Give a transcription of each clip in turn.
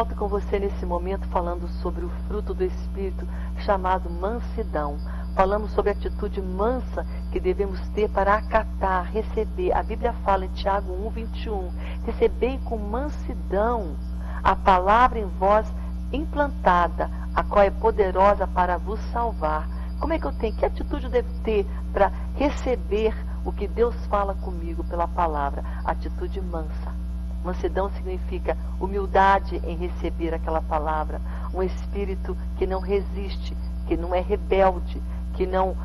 volta com você nesse momento falando sobre o fruto do Espírito chamado mansidão. Falamos sobre a atitude mansa que devemos ter para acatar, receber. A Bíblia fala em Tiago 1:21, recebei com mansidão a palavra em vós implantada, a qual é poderosa para vos salvar. Como é que eu tenho? Que atitude eu devo ter para receber o que Deus fala comigo pela palavra? Atitude mansa. Mansidão significa humildade em receber aquela palavra. Um espírito que não resiste, que não é rebelde, que não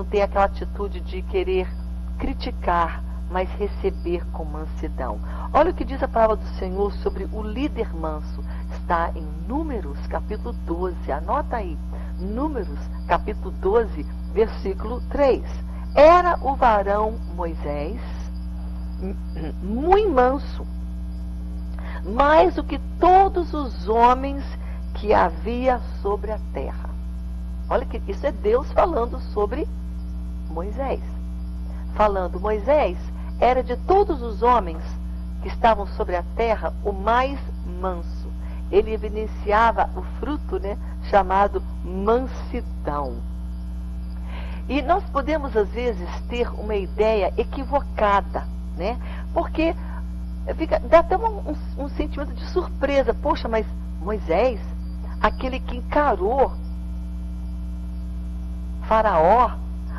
tem aquela atitude de querer criticar, mas receber com mansidão. Olha o que diz a palavra do Senhor sobre o líder manso. Está em Números, capítulo 12. Anota aí. Números, capítulo 12, versículo 3. Era o varão Moisés muito manso, mais do que todos os homens que havia sobre a terra. Olha que isso é Deus falando sobre Moisés. Falando, Moisés era de todos os homens que estavam sobre a terra o mais manso. Ele evidenciava o fruto, chamado mansidão. E nós podemos, às vezes, ter uma ideia equivocada, porque dá até um sentimento de surpresa. Poxa, mas Moisés, aquele que encarou Faraó,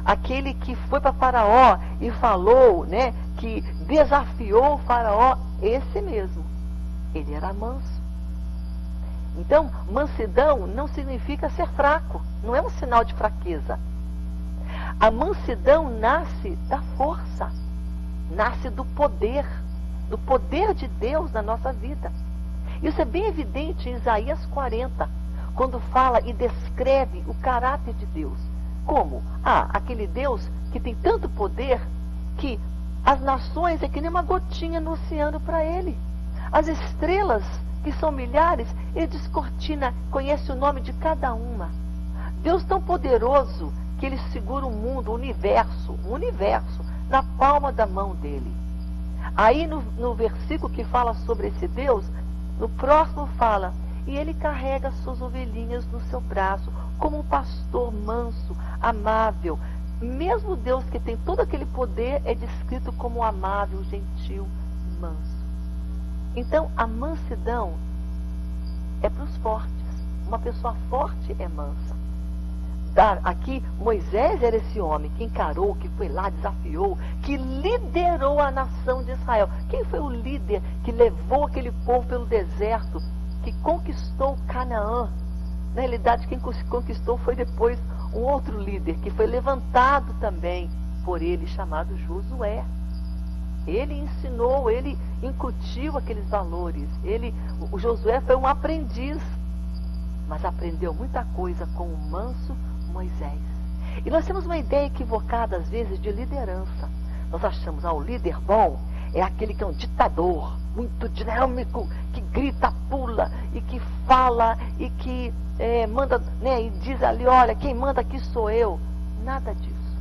aquele que foi para Faraó e falou, que desafiou o Faraó, esse mesmo, ele era manso. Então, mansidão não significa ser fraco, não é um sinal de fraqueza. A mansidão nasce da força, nasce do poder de Deus na nossa vida. Isso é bem evidente em Isaías 40, quando fala e descreve o caráter de Deus. Como? Aquele Deus que tem tanto poder que as nações é que nem uma gotinha no oceano para ele. As estrelas, que são milhares, ele descortina, conhece o nome de cada uma. Deus tão poderoso que ele segura o mundo, o universo, na palma da mão dele. Aí no versículo que fala sobre esse Deus, no próximo fala, e ele carrega as suas ovelhinhas no seu braço, como um pastor manso, amável. Mesmo Deus que tem todo aquele poder é descrito como amável, gentil, manso. Então a mansidão é para os fortes. Uma pessoa forte é mansa. Aqui Moisés era esse homem que encarou, que foi lá, desafiou, que liderou a nação de Israel. Quem foi o líder que levou aquele povo pelo deserto, que conquistou Canaã? Na realidade, quem conquistou foi depois um outro líder, que foi levantado também por ele, chamado Josué. Ele ensinou, ele incutiu aqueles valores. O Josué foi um aprendiz, mas aprendeu muita coisa com o manso Moisés. E nós temos uma ideia equivocada, às vezes, de liderança. Nós achamos, o líder bom é aquele que é um ditador, muito dinâmico, que grita, pula, e que fala, e que manda, e diz ali, olha, quem manda aqui sou eu. Nada disso.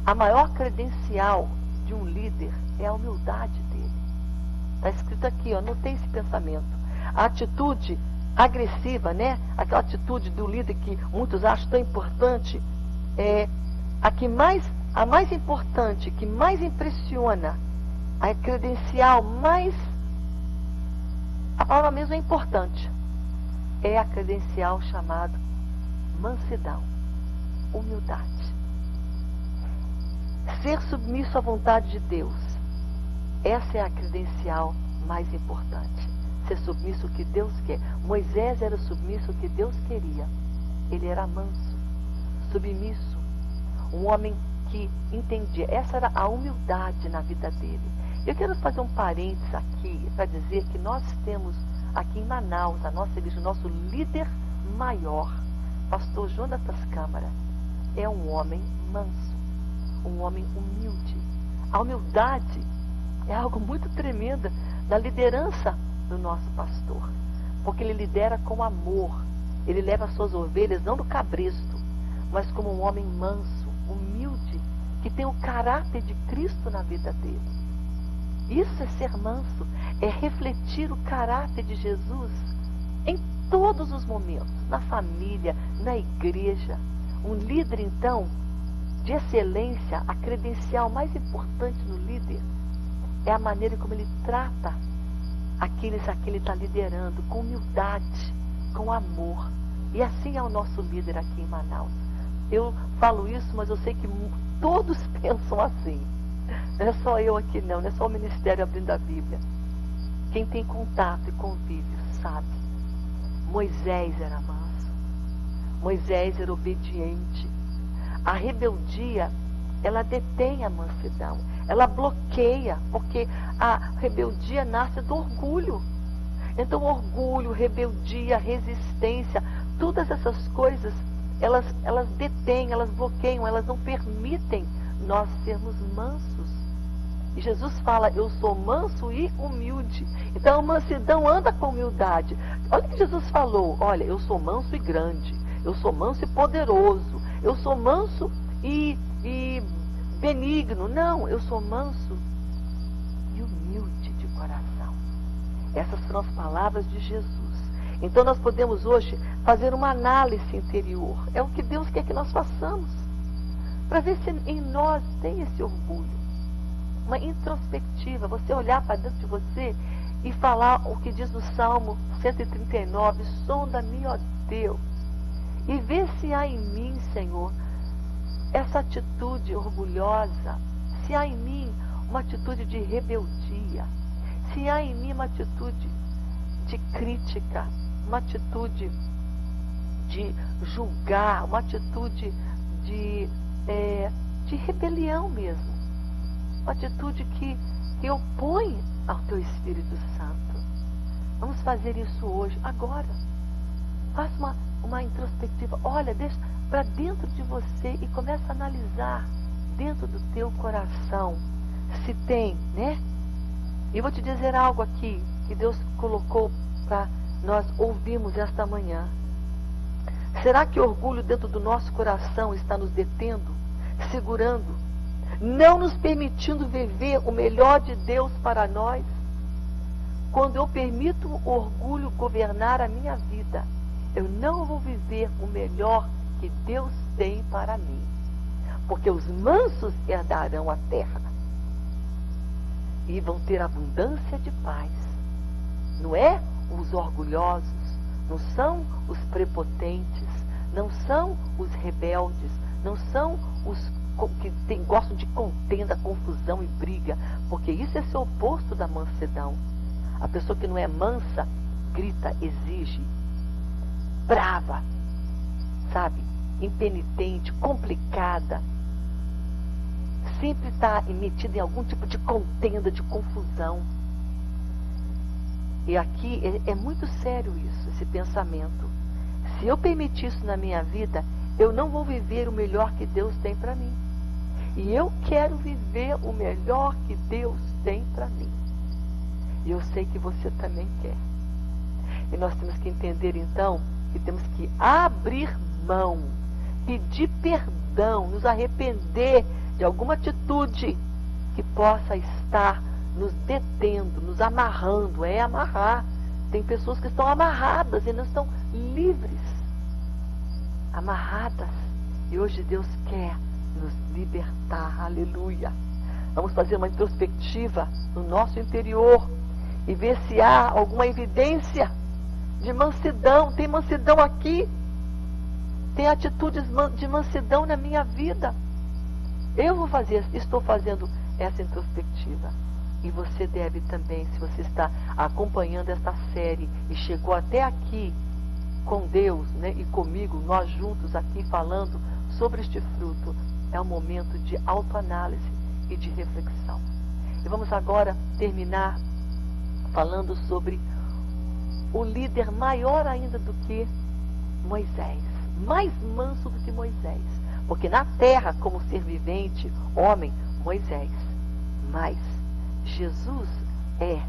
A maior credencial de um líder é a humildade dele. Está escrito aqui, não tem esse pensamento. A atitude agressiva, aquela atitude do líder que muitos acham tão importante, a mais importante, que mais impressiona, a credencial mais, a palavra mesmo é importante, é a credencial chamada mansidão, humildade. Ser submisso à vontade de Deus, essa é a credencial mais importante. Ser submisso ao que Deus quer. Moisés era submisso ao que Deus queria. Ele era manso, submisso, um homem que entendia. Essa era a humildade na vida dele. Eu quero fazer um parênteses aqui para dizer que nós temos aqui em Manaus, a nossa igreja, o nosso líder maior, pastor Jonatas Câmara, é um homem manso, um homem humilde. A humildade é algo muito tremendo da liderança do nosso pastor, porque ele lidera com amor. Ele leva as suas ovelhas não no cabresto, mas como um homem manso, humilde, que tem o caráter de Cristo na vida dele. Isso é ser manso, é refletir o caráter de Jesus em todos os momentos, na família, na igreja. Um líder, então, de excelência, a credencial mais importante no líder é a maneira como ele trata aqueles a quem ele está liderando, com humildade, com amor. E assim é o nosso líder aqui em Manaus. Eu falo isso, mas eu sei que todos pensam assim. Não é só eu aqui não é só o Ministério Abrindo a Bíblia. Quem tem contato e convívio sabe. Moisés era manso. Moisés era obediente. A rebeldia, ela detém a mansidão. Ela bloqueia, porque a rebeldia nasce do orgulho. Então, orgulho, rebeldia, resistência, todas essas coisas, elas detêm, elas bloqueiam, elas não permitem nós sermos mansos. E Jesus fala, eu sou manso e humilde. Então, a mansidão anda com humildade. Olha o que Jesus falou, olha, eu sou manso e grande, eu sou manso e poderoso, eu sou manso e benigno. Não, eu sou manso e humilde de coração. Essas foram as palavras de Jesus. Então nós podemos hoje fazer uma análise interior. É o que Deus quer que nós façamos. Para ver se em nós tem esse orgulho. Uma introspectiva. Você olhar para dentro de você e falar o que diz no Salmo 139. Sonda-me, ó Deus. E vê se há em mim, Senhor, essa atitude orgulhosa. Se há em mim uma atitude de rebeldia. Se há em mim uma atitude de crítica, uma atitude de julgar, uma atitude de rebelião mesmo, uma atitude que opõe ao teu Espírito Santo. Vamos fazer isso hoje, agora. Faça uma introspectiva, olha, deixa para dentro de você e começa a analisar dentro do teu coração se tem, né? E vou te dizer algo aqui que Deus colocou para nós ouvirmos esta manhã. Será que o orgulho dentro do nosso coração está nos detendo, segurando, não nos permitindo viver o melhor de Deus para nós? Quando eu permito o orgulho governar a minha vida, eu não vou viver o melhor que Deus tem para mim. Porque os mansos herdarão a terra e vão ter abundância de paz. Não é os orgulhosos, não são os prepotentes, não são os rebeldes, não são os que gostam de contenda, confusão e briga, porque isso é ser oposto da mansidão. A pessoa que não é mansa, grita, exige, brava, sabe, impenitente, complicada, sempre está metida em algum tipo de contenda, de confusão. E aqui é muito sério isso, esse pensamento. Se eu permitir isso na minha vida, eu não vou viver o melhor que Deus tem para mim. E eu quero viver o melhor que Deus tem para mim. E eu sei que você também quer. E nós temos que entender então que temos que abrir mão, pedir perdão, nos arrepender de alguma atitude que possa estar nos detendo, nos amarrando. É amarrar. Tem pessoas que estão amarradas e não estão livres. Amarradas. E hoje Deus quer nos libertar. Aleluia. Vamos fazer uma introspectiva no nosso interior e ver se há alguma evidência de mansidão. Tem mansidão aqui? Tem atitudes de mansidão na minha vida? Estou fazendo essa introspectiva. E você deve também, se você está acompanhando esta série e chegou até aqui com Deus, né, e comigo, nós juntos aqui falando sobre este fruto, é um momento de autoanálise e de reflexão. E vamos agora terminar falando sobre o líder maior ainda do que Moisés, mais manso do que Moisés, porque na terra, como ser vivente, homem, Moisés, mas Jesus é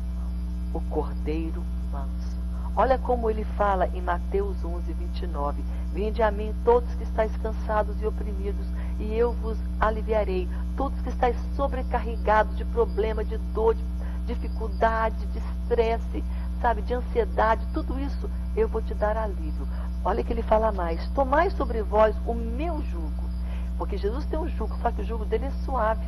o Cordeiro manso. Olha como ele fala em Mateus 11, 29. Vinde a mim todos que estáis cansados e oprimidos, e eu vos aliviarei. Todos que estáis sobrecarregados de problema, de dor, de dificuldade, de estresse, sabe, de ansiedade, tudo isso eu vou te dar alívio. Olha que ele fala mais: tomai sobre vós o meu jugo. Porque Jesus tem um jugo, só que o jugo dele é suave.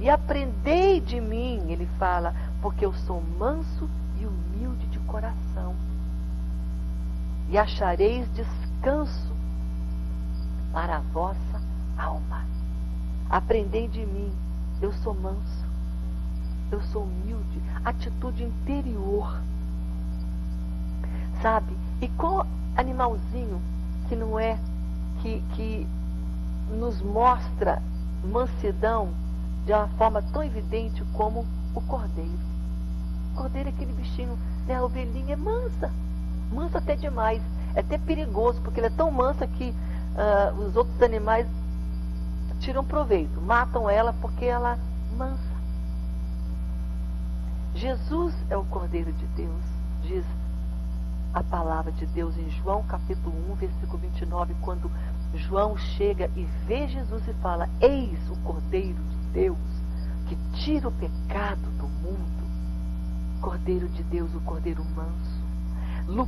E aprendei de mim, ele fala, porque eu sou manso e humilde de coração. E achareis descanso para a vossa alma. Aprendei de mim, eu sou manso, eu sou humilde, atitude interior. Sabe? E qual animalzinho que não é, que nos mostra mansidão de uma forma tão evidente como o cordeiro? O cordeiro é aquele bichinho, né? A ovelhinha é mansa, mansa até demais, é até perigoso, porque ele é tão mansa que os outros animais tiram proveito, matam ela porque ela é mansa. Jesus é o Cordeiro de Deus, diz a palavra de Deus em João capítulo 1, versículo 29, quando João chega e vê Jesus e fala: eis o Cordeiro de Deus que tira o pecado do mundo. Cordeiro de Deus, o Cordeiro manso. 1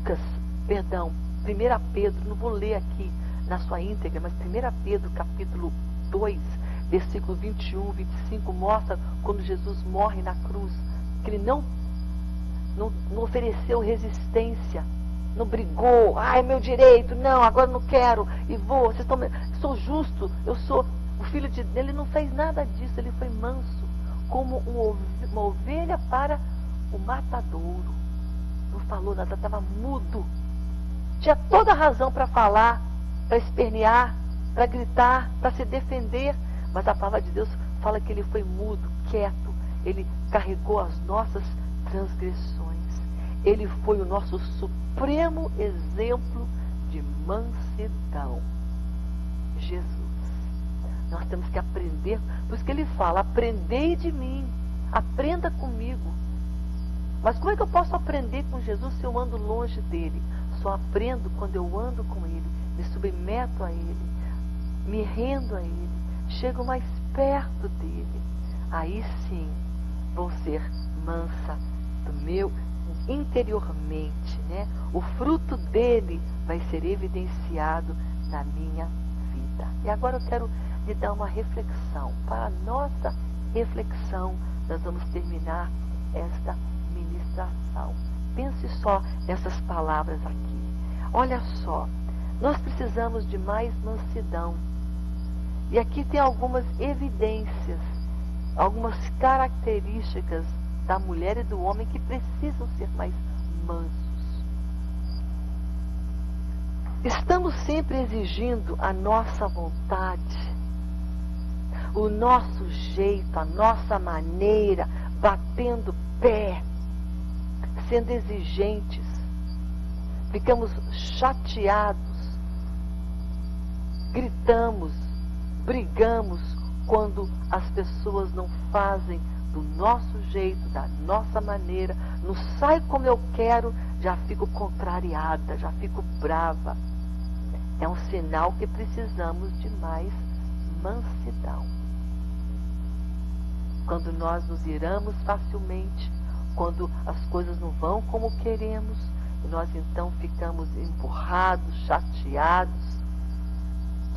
Pedro, não vou ler aqui na sua íntegra, mas 1 Pedro capítulo 2, versículo 21, 25, mostra quando Jesus morre na cruz, que ele não ofereceu resistência, não brigou: ah, é meu direito, não, agora não quero, e vou, sou justo, eu sou o filho de Deus. Ele não fez nada disso, ele foi manso, como uma ovelha para o matadouro. Não falou nada, estava mudo. Tinha toda a razão para falar, para espernear, para gritar, para se defender, mas a palavra de Deus fala que ele foi mudo, quieto. Ele carregou as nossas transgressões. Ele foi o nosso supremo exemplo de mansidão. Jesus. Nós temos que aprender, por isso que ele fala: aprendei de mim, aprenda comigo. Mas como é que eu posso aprender com Jesus se eu ando longe dele? Só aprendo quando eu ando com ele, me submeto a ele, me rendo a ele, chego mais perto dele. Aí sim vou ser mansa do meu interiormente, né? O fruto dele vai ser evidenciado na minha vida. E agora eu quero lhe dar uma reflexão. Para a nossa reflexão, nós vamos terminar esta ministração. Pense só nessas palavras aqui. Olha só, nós precisamos de mais mansidão. E aqui tem algumas evidências, algumas características da mulher e do homem que precisam ser mais mansos. Estamos sempre exigindo a nossa vontade, o nosso jeito, a nossa maneira, batendo pé, sendo exigentes. Ficamos chateados, gritamos, brigamos quando as pessoas não fazem do nosso jeito, da nossa maneira, não sai como eu quero, já fico contrariada, já fico brava. É um sinal que precisamos de mais mansidão. Quando nós nos iramos facilmente, quando as coisas não vão como queremos, e nós então ficamos emburrados, chateados,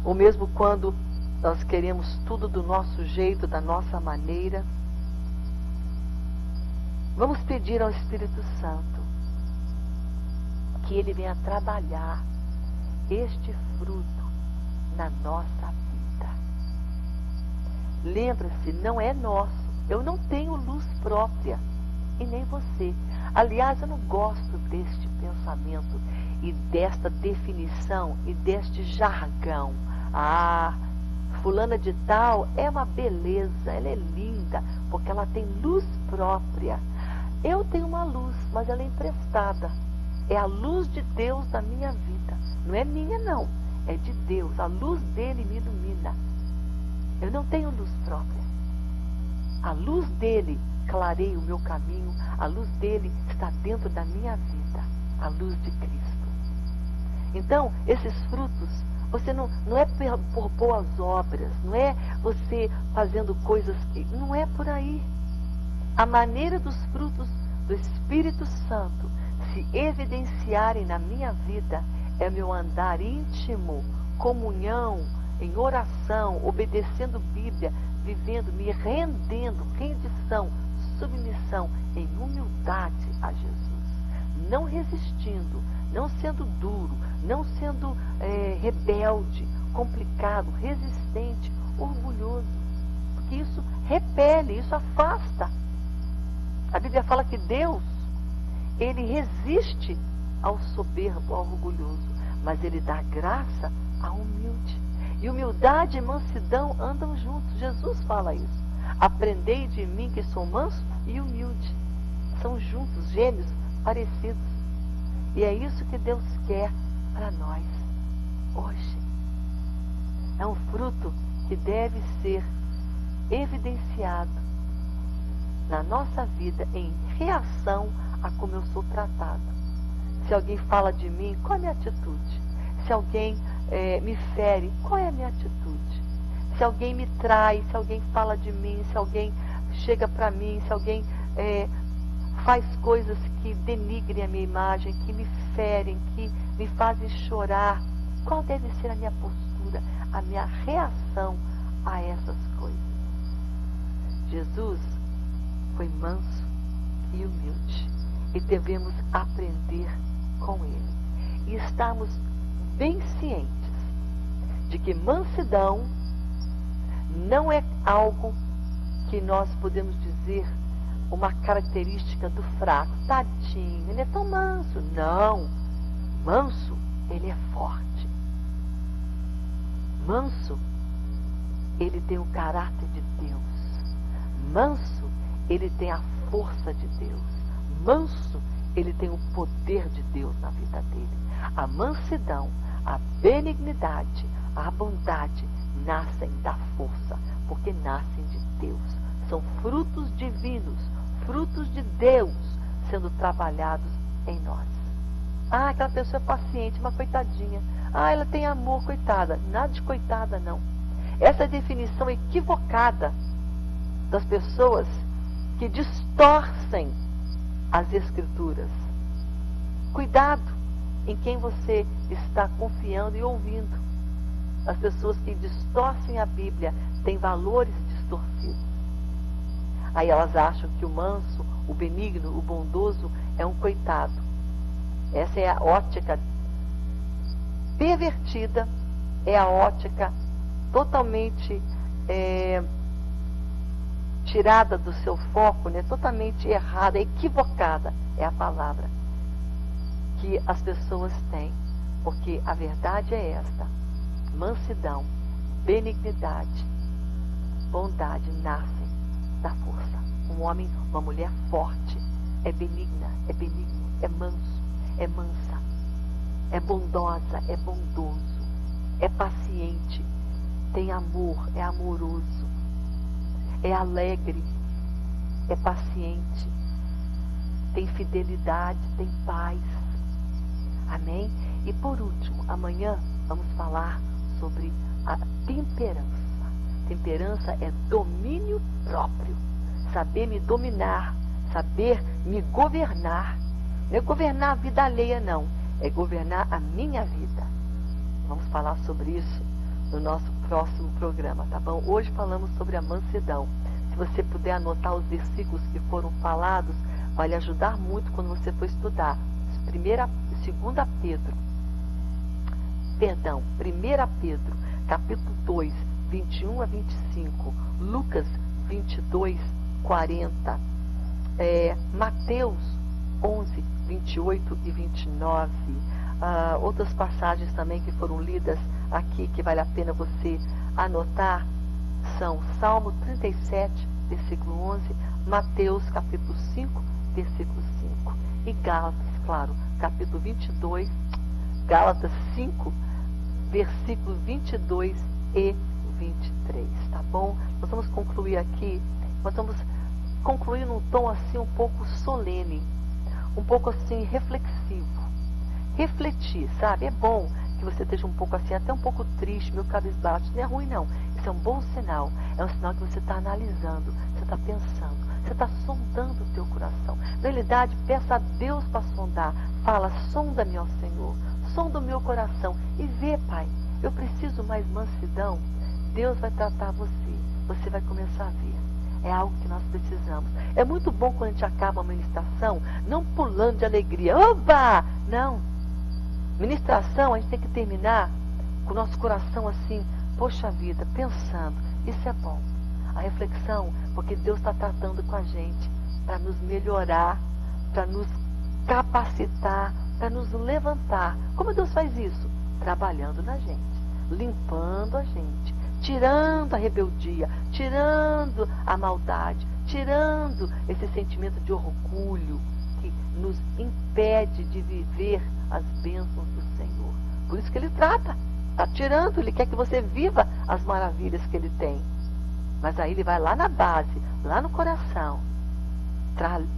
ou mesmo quando nós queremos tudo do nosso jeito, da nossa maneira. Vamos pedir ao Espírito Santo que ele venha trabalhar este fruto na nossa vida. Lembra-se, não é nosso. Eu não tenho luz própria, e nem você. Aliás, eu não gosto deste pensamento e desta definição e deste jargão. Ah, fulana de tal é uma beleza, ela é linda, porque ela tem luz própria. Eu tenho uma luz, mas ela é emprestada. É a luz de Deus na minha vida. Não é minha, não. É de Deus. A luz dele me ilumina. Eu não tenho luz própria. A luz dele clareia o meu caminho. A luz dele está dentro da minha vida. A luz de Cristo. Então, esses frutos, você não é por boas obras. Não é você fazendo coisas que... Não é por aí. A maneira dos frutos do Espírito Santo se evidenciarem na minha vida, é meu andar íntimo, comunhão, em oração, obedecendo Bíblia, vivendo, me rendendo, rendição, submissão, em humildade a Jesus. Não resistindo, não sendo duro, não sendo rebelde, complicado, resistente, orgulhoso. Porque isso repele, isso afasta. A Bíblia fala que Deus, Ele resiste ao soberbo, ao orgulhoso, mas Ele dá graça ao humilde. E humildade e mansidão andam juntos. Jesus fala isso. Aprendei de mim que sou manso e humilde. São juntos, gêmeos, parecidos. E é isso que Deus quer para nós hoje. É um fruto que deve ser evidenciado na nossa vida em reação a como eu sou tratado. Se alguém fala de mim, qual é a minha atitude? Se alguém me fere, qual é a minha atitude? Se alguém me trai, se alguém fala de mim, se alguém chega para mim, se alguém faz coisas que denigrem a minha imagem, que me ferem, que me fazem chorar, qual deve ser a minha postura, a minha reação a essas coisas? Jesus foi manso e humilde e devemos aprender com ele. E estamos bem cientes de que mansidão não é algo que nós podemos dizer uma característica do fraco. Tadinho, ele é tão manso. Não. Manso, ele é forte. Manso, ele tem o caráter de Deus. Manso, ele tem a força de Deus. Manso, ele tem o poder de Deus na vida dele. A mansidão, a benignidade, a bondade nascem da força, porque nascem de Deus. São frutos divinos, frutos de Deus sendo trabalhados em nós. Ah, aquela pessoa é paciente, mas coitadinha. Ah, ela tem amor, coitada. Nada de coitada, não. Essa é a definição equivocada das pessoas que distorcem as Escrituras. Cuidado em quem você está confiando e ouvindo. As pessoas que distorcem a Bíblia têm valores distorcidos. Aí elas acham que o manso, o benigno, o bondoso é um coitado. Essa é a ótica pervertida, é a ótica totalmente tirada do seu foco, né? Totalmente errada, equivocada é a palavra que as pessoas têm. Porque a verdade é esta: mansidão, benignidade, bondade nascem da força. Um homem, uma mulher forte é benigna, é benigno, é manso, é mansa, é bondosa, é bondoso, é paciente, tem amor, é amoroso, é alegre, é paciente, tem fidelidade, tem paz. Amém? E por último, amanhã vamos falar sobre a temperança. Temperança é domínio próprio. Saber me dominar, saber me governar. Não é governar a vida alheia, não. É governar a minha vida. Vamos falar sobre isso no nosso próximo programa, tá bom? Hoje falamos sobre a mansidão. Se você puder anotar os versículos que foram falados, vai lhe ajudar muito quando você for estudar. 1 Pedro, capítulo 2, 21 a 25, Lucas 22, 40, Mateus 11, 28 e 29, outras passagens também que foram lidas aqui, que vale a pena você anotar, são Salmo 37, versículo 11, Mateus capítulo 5, versículo 5, e Gálatas, claro, capítulo 22, Gálatas 5, versículos 22 e 23, tá bom? Nós vamos concluir aqui, nós vamos concluir num tom assim um pouco solene, um pouco assim reflexivo. Refletir, sabe? É bom que você esteja um pouco assim, até um pouco triste, meio cabisbaixo. Não é ruim, não. Isso é um bom sinal. É um sinal que você está analisando, você está pensando, você Você está sondando o teu coração. Na realidade, peça a Deus para sondar. Fala, sonda-me, ó Senhor. Sonda o meu coração. E vê, Pai, eu preciso mais mansidão. Deus vai tratar você. Você vai começar a ver. É algo que nós precisamos. É muito bom quando a gente acaba uma ministração, não pulando de alegria. Oba! Não. Ministração, a gente tem que terminar com o nosso coração assim, poxa vida, pensando. Isso é bom. A reflexão, porque Deus está tratando com a gente para nos melhorar, para nos capacitar, para nos levantar. Como Deus faz isso? Trabalhando na gente, limpando a gente, tirando a rebeldia, tirando a maldade, tirando esse sentimento de orgulho que nos impede de viver as bênçãos do Senhor. Por isso que Ele trata, está tirando, Ele quer que você viva as maravilhas que Ele tem. Mas aí Ele vai lá na base, lá no coração,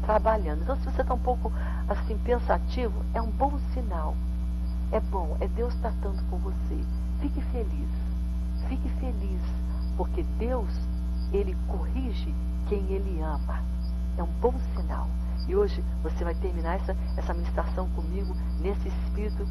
trabalhando. Então, se você está um pouco assim pensativo, é um bom sinal. É bom, é Deus tratando com você. Fique feliz, porque Deus, Ele corrige quem Ele ama. É um bom sinal. E hoje você vai terminar essa ministração comigo nesse espírito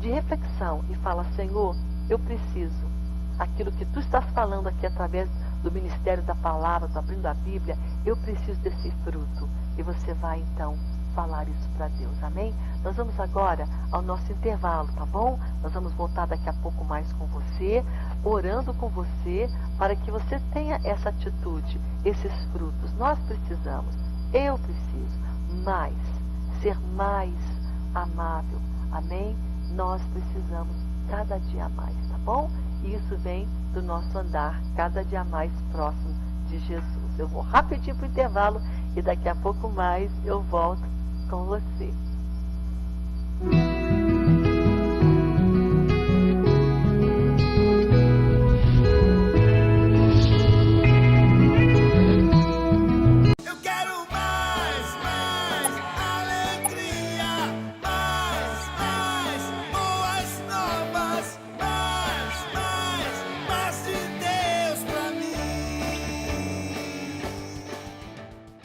de reflexão e fala, Senhor, eu preciso. Aquilo que tu estás falando aqui através do ministério da palavra, do abrindo a Bíblia, eu preciso desse fruto. E você vai então falar isso para Deus, amém? Nós vamos agora ao nosso intervalo, tá bom? Nós vamos voltar daqui a pouco mais com você, orando com você, para que você tenha essa atitude, esses frutos. Nós precisamos, eu preciso, ser mais amável, amém? Nós precisamos cada dia mais, tá bom? E isso vem do nosso andar cada dia mais próximo de Jesus. Eu vou rapidinho para o intervalo e daqui a pouco mais eu volto com você.